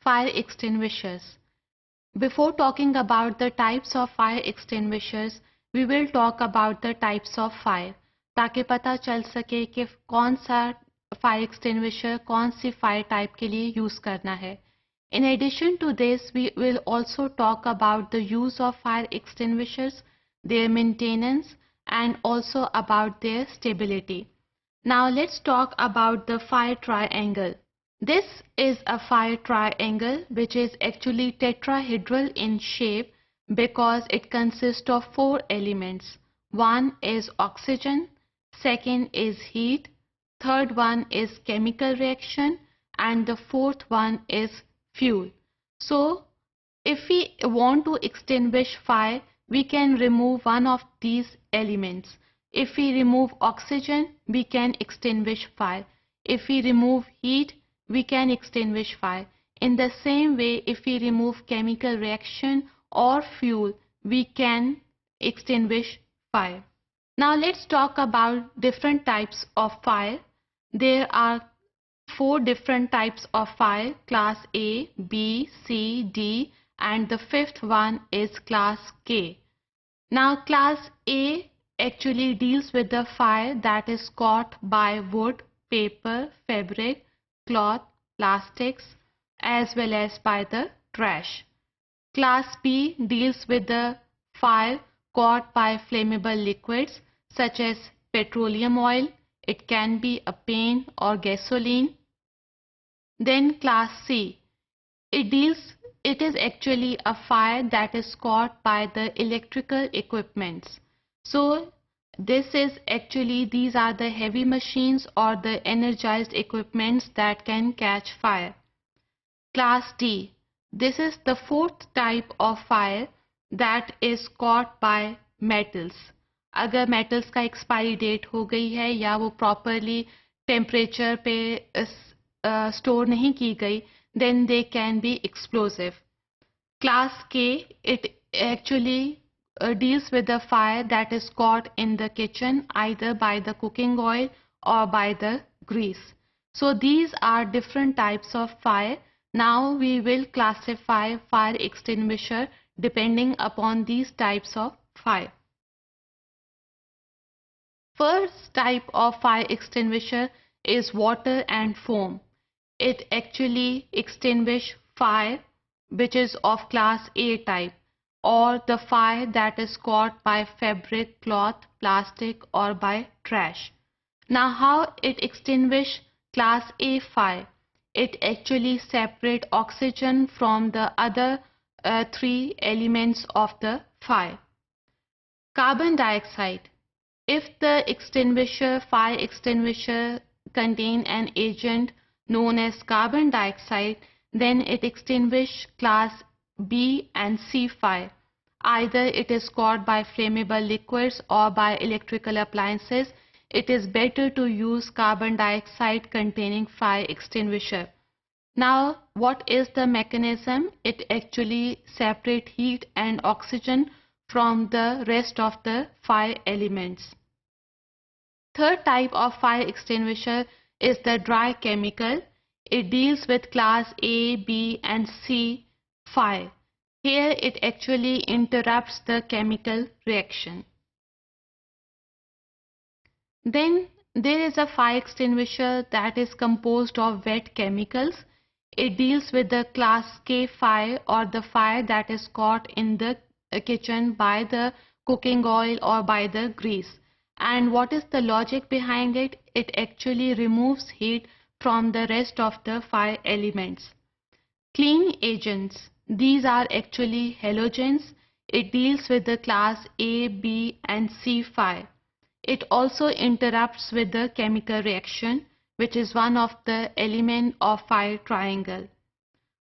fire extinguishers. Before talking about the types of fire extinguishers, we will talk about the types of fire, ताकि पता चल सके कि कौन सा fire extinguisher कौन सी fire type के लिए use करना है. In addition to this, we will also talk about the use of fire extinguishers, their maintenance, and also about their stability. Now let's talk about the fire triangle. This is a fire triangle which is actually tetrahedral in shape because it consists of 4 elements. One is oxygen, second is heat, third one is chemical reaction, and the fourth one is fuel. So if we want to extinguish fire, we can remove one of these elements. If we remove oxygen, we can extinguish fire. If we remove heat, we can extinguish fire. In the same way, if we remove chemical reaction or fuel, we can extinguish fire. Now let's talk about different types of fire. There are 4 different types of fire: class A, B, C, D, and the 5th one is class K. Now class A actually deals with the fire that is caught by wood, paper, fabric, cloth, plastics, as well as by the trash. Class B deals with the fire caught by flammable liquids such as petroleum oil. It can be a paint or gasoline. Then class C, it is actually a fire that is caught by the electrical equipments. So these are the heavy machines or the energized equipments that can catch fire. Class D, this is the 4th type of fire that is caught by metals. अगर metals का expiry date हो गई है या वो properly temperature पे store नहीं की गई, then they can be explosive. Class K, it actually deals with the fire that is caught in the kitchen either by the cooking oil or by the grease. So these are different types of fire. Now we will classify fire extinguisher depending upon these types of fire. First type of fire extinguisher is water and foam. It actually extinguishes fire which is of class A type, or the fire that is caught by fabric, cloth, plastic, or by trash. Now how it extinguishes class A fire? It actually separates oxygen from the other 3 elements of the fire. Carbon dioxide. If the fire extinguisher contains an agent known as carbon dioxide, then it extinguishes class B and C fire. Either it is caught by flammable liquids or by electrical appliances. It is better to use carbon dioxide containing fire extinguisher. Now, what is the mechanism? It actually separates heat and oxygen from the rest of the fire elements. Third type of fire extinguisher is the dry chemical. It deals with class A, B, and C fire. Here it actually interrupts the chemical reaction. Then there is a fire extinguisher that is composed of wet chemicals. It deals with the class K fire or the fire that is caught in the kitchen by the cooking oil or by the grease. And what is the logic behind it? It actually removes heat from the rest of the fire elements. Clean agents. These are actually halogens. It deals with the class A, B, and C fire. It also interrupts with the chemical reaction, which is one of the elements of fire triangle.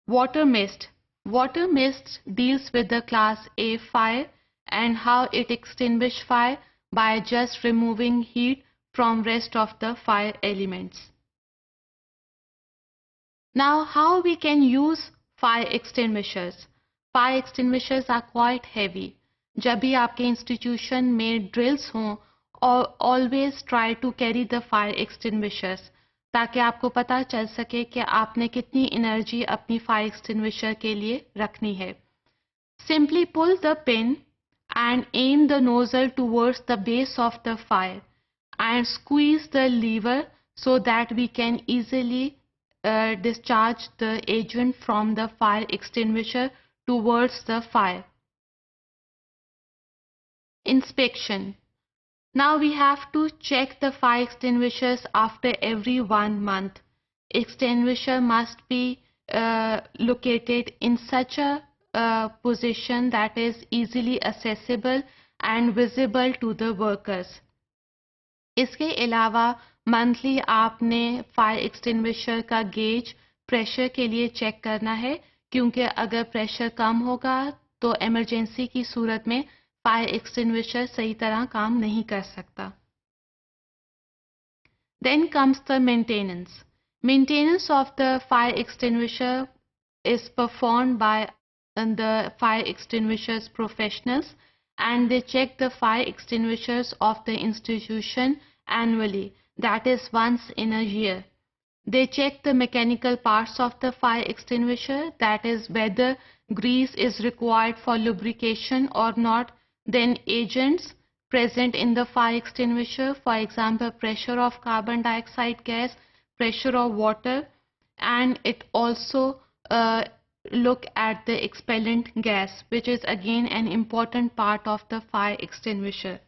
Water mist. Water mist deals with the class A fire and how it extinguishes fire by just removing heat from rest of the fire elements. Now how we can use fire extinguishers? Fire extinguishers are quite heavy. जब भी आपके institution में drills हों, always try to carry the fire extinguishers. ताकि आपको पता चल सके कि आपने कितनी एनर्जी अपनी फायर एक्सटिंग्विशर के लिए रखनी है. Simply pull the pin and aim the nozzle towards the base of the fire and squeeze the lever so that we can easily discharge the agent from the fire extinguisher towards the fire. Inspection. Now we have to check the fire extinguishers after every 1 month. Extinguisher must be located in such a position that is easily accessible and visible to the workers. इसके अलावा monthly आपने fire extinguisher का gauge pressure के लिए check करना है, क्योंकि अगर प्रेशर कम होगा तो इमरजेंसी की सूरत में फायर एक्सटिंग्विशर सही तरह काम नहीं कर सकता. Then comes the maintenance. Maintenance of the fire extinguisher is performed by the fire extinguishers professionals, and they check the fire extinguishers of the institution annually, that is once in a year. They check the mechanical parts of the fire extinguisher, that is whether grease is required for lubrication or not, then agents present in the fire extinguisher, for example pressure of carbon dioxide gas, pressure of water, and it also look at the expellent gas, which is again an important part of the fire extinguisher.